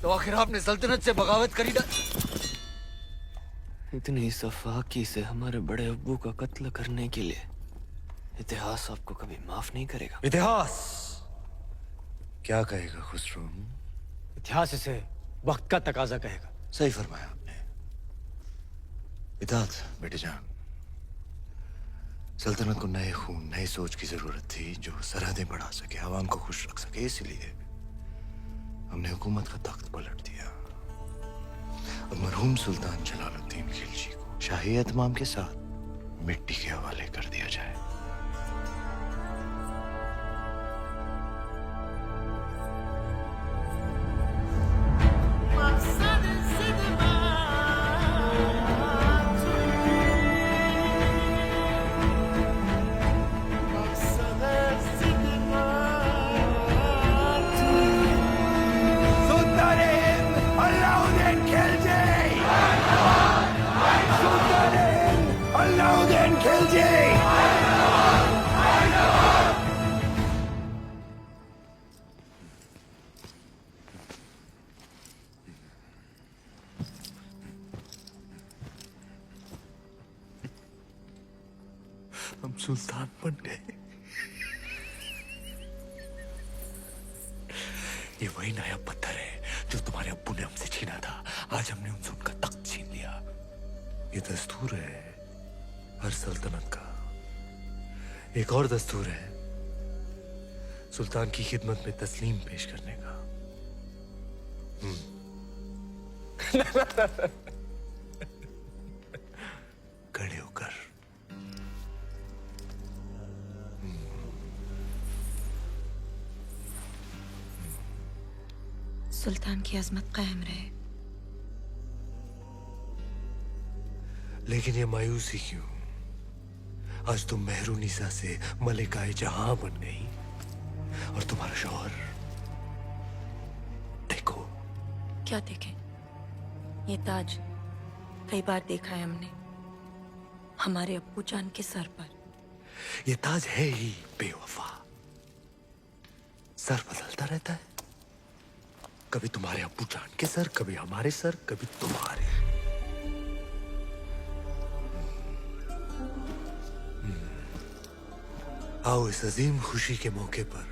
तो आखिर आपने सल्तनत से बगावत करी ना? इतनी सफाकी से हमारे बड़े अब्बू का कत्ल करने के लिए इतिहास आपको कभी माफ नहीं करेगा। इतिहास क्या कहेगा खुसरो? इतिहास इसे वक्त का तकाजा कहेगा। सही फरमाया आपने। इताअत बेटे जान। सल्तनत को नए खून, नई सोच की जरूरत थी जो सरहदें बढ़ा सके, आवाम को खुश रख सके। इसलिए हमने हुकूमत का तख्त पलट दिया और मरहूम सुल्तान जलालुद्दीन खिलजी को शाही एहतमाम के साथ मिट्टी के हवाले कर दिया जाए। हम सुल्तान बन गए। ये वही नया पत्थर है जो तुम्हारे अब्बू ने हमसे छीना था। आज हमने उनसे उनका तख्त छीन लिया। ये दस्तूर है हर सल्तनत का। एक और दस्तूर है सुल्तान की खिदमत में तस्लीम पेश करने का। खड़े होकर। सुल्तान की अजमत कायम रहे। लेकिन ये मायूसी क्यों? आज तुम मेहरुनिसा से मलिकाए जहां बन गई और तुम्हारा शौहर देखो। क्या देखें? ये ताज कई बार देखा है हमने हमारे अब्बू जान के सर पर। ये ताज है ही बेवफा। सर बदलता रहता है, कभी तुम्हारे अब्बू जान के सर, कभी हमारे सर, कभी तुम्हारे। आओ इस अजीम खुशी के मौके पर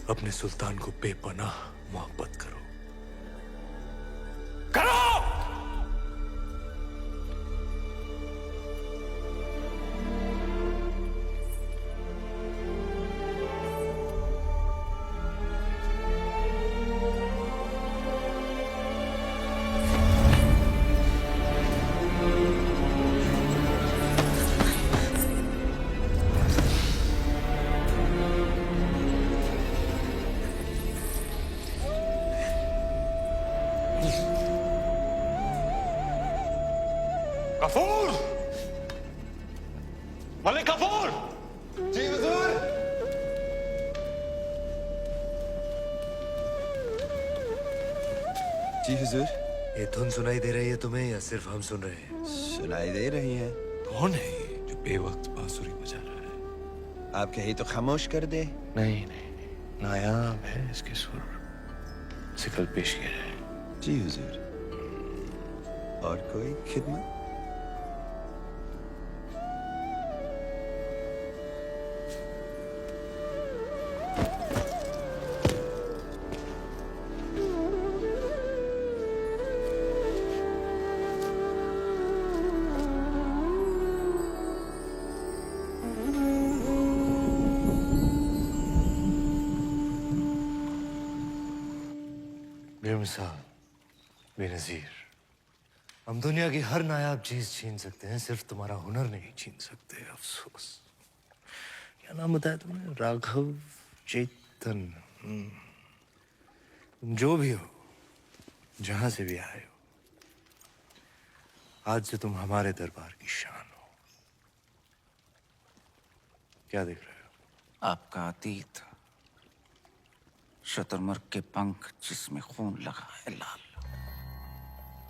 अपने सुल्तान को बेपनाह मोहब्बत करो। करो! गफूर! मलिक गफूर! जी हुजूर। जी हुजूर। ये धुन सुनाई दे रही है तुम्हें या सिर्फ हम सुन रहे हैं? सुनाई दे रही है। कौन है ये जो बेवक्त बांसुरी बजा रहा है? आप कहे तो खामोश कर दे। नहीं नहीं नहीं, नायाब है इसके सुर। सिकल पेश किया जाए। जी हुजूर। और कोई खिदमत? बेमिसाल, बेनज़ीर। हम दुनिया की हर नायाब चीज छीन सकते हैं, सिर्फ तुम्हारा हुनर नहीं छीन सकते। अफसोस। क्या नाम बताया तुमने? राघव चेतन। तुम जो भी हो, जहां से भी आए हो, आज से तुम हमारे दरबार की शान हो। क्या देख रहे हो? आपका अतीत, शुतुरमुर्ग के पंख जिसमें खून लगा है लाल,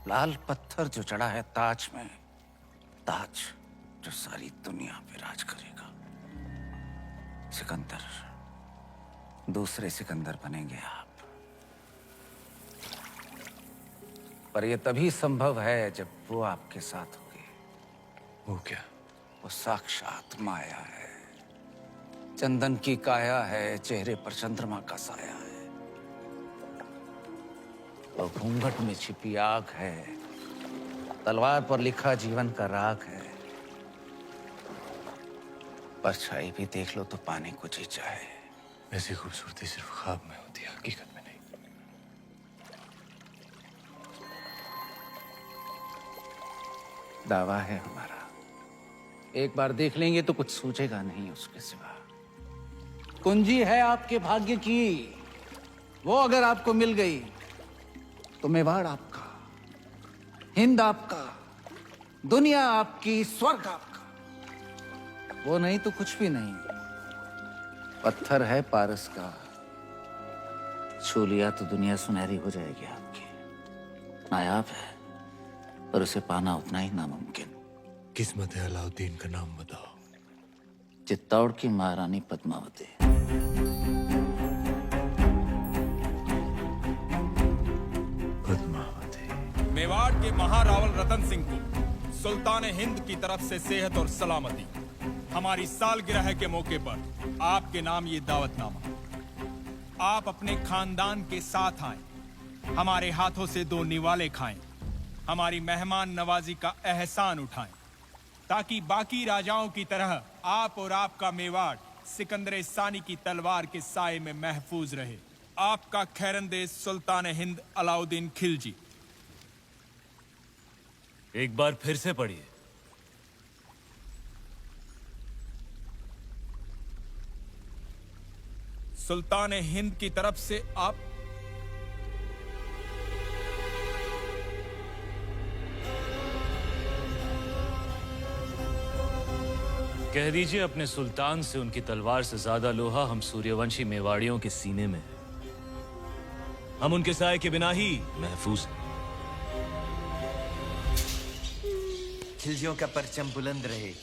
लाल पत्थर जो चढ़ा है ताज में, ताज जो सारी दुनिया पे राज करेगा। सिकंदर, दूसरे सिकंदर बनेंगे आप। पर यह तभी संभव है जब वो आपके साथ होगी। वो क्या? वो साक्षात माया है, चंदन की काया है, चेहरे पर चंद्रमा का साया है। वो घूंघट में छिपी आग है, तलवार पर लिखा जीवन का राग है। परछाई भी देख लो तो पाने को जी चाहे। ऐसी खूबसूरती सिर्फ ख्वाब में होती है, हकीकत में नहीं। दावा है हमारा, एक बार देख लेंगे तो कुछ सूझेगा नहीं उसके सिवा। कुंजी है आपके भाग्य की, वो अगर आपको मिल गई तो मेवाड़ आपका, हिंद आपका, दुनिया आपकी, स्वर्ग आपका। वो नहीं तो कुछ भी नहीं। पत्थर है पारस का, छू लिया तो दुनिया सुनहरी हो जाएगी आपकी। नायाब है पर उसे पाना उतना ही नामुमकिन। किस्मत है अलाउद्दीन का नाम बताओ। चित्तौड़ की महारानी पद्मावती। पद्मावती। मेवाड़ के महारावल रतन सिंह को सुल्तान हिंद की तरफ से सेहत और सलामती। हमारी सालगिरह के मौके पर आपके नाम ये दावतनामा। आप अपने खानदान के साथ आए, हमारे हाथों से 2 निवाले खाएं, हमारी मेहमान नवाजी का एहसान उठाएं, ताकि बाकी राजाओं की तरह आप और आपका मेवाड़ सिकंदर सानी की तलवार के साए में महफूज रहे। आपका खैरंदेज सुल्तान हिंद अलाउद्दीन खिलजी। एक बार फिर से पढ़िए। सुल्तान हिंद की तरफ से आप कह दीजिए अपने सुल्तान से उनकी तलवार से ज्यादा लोहा हम सूर्यवंशी मेवाड़ियों के सीने में है। हम उनके साए के बिना ही महफूज हैं। खिलजियों का परचम बुलंद रहे।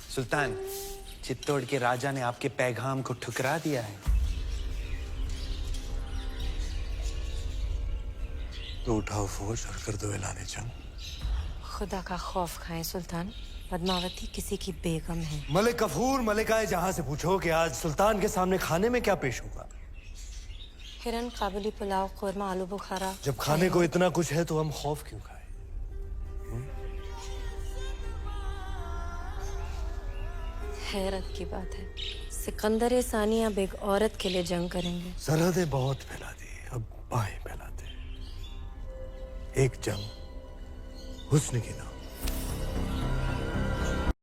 सुल्तान, चित्तौड़ के राजा ने आपके पैगाम को ठुकरा दिया है। तो उठाओ फौज और कर दो ऐलान जंग। खुदा का खौफ खाएं सुल्तान, पद्मावती किसी की बेगम है। मलिक गफूर, मलिकाए जहां से पूछो कि आज सुल्तान के सामने खाने में क्या पेश होगा। हिरन, काबुली पुलाव, कोरमा, आलू बुखारा। जब खाने को इतना कुछ है तो हम खौफ क्यों खाएं? हैरत की बात है, सिकंदर सानी अब एक औरत के लिए जंग करेंगे। सरहदें बहुत फैला दी, अब बाहें फैलाते। एक जंग हुस्न की नाम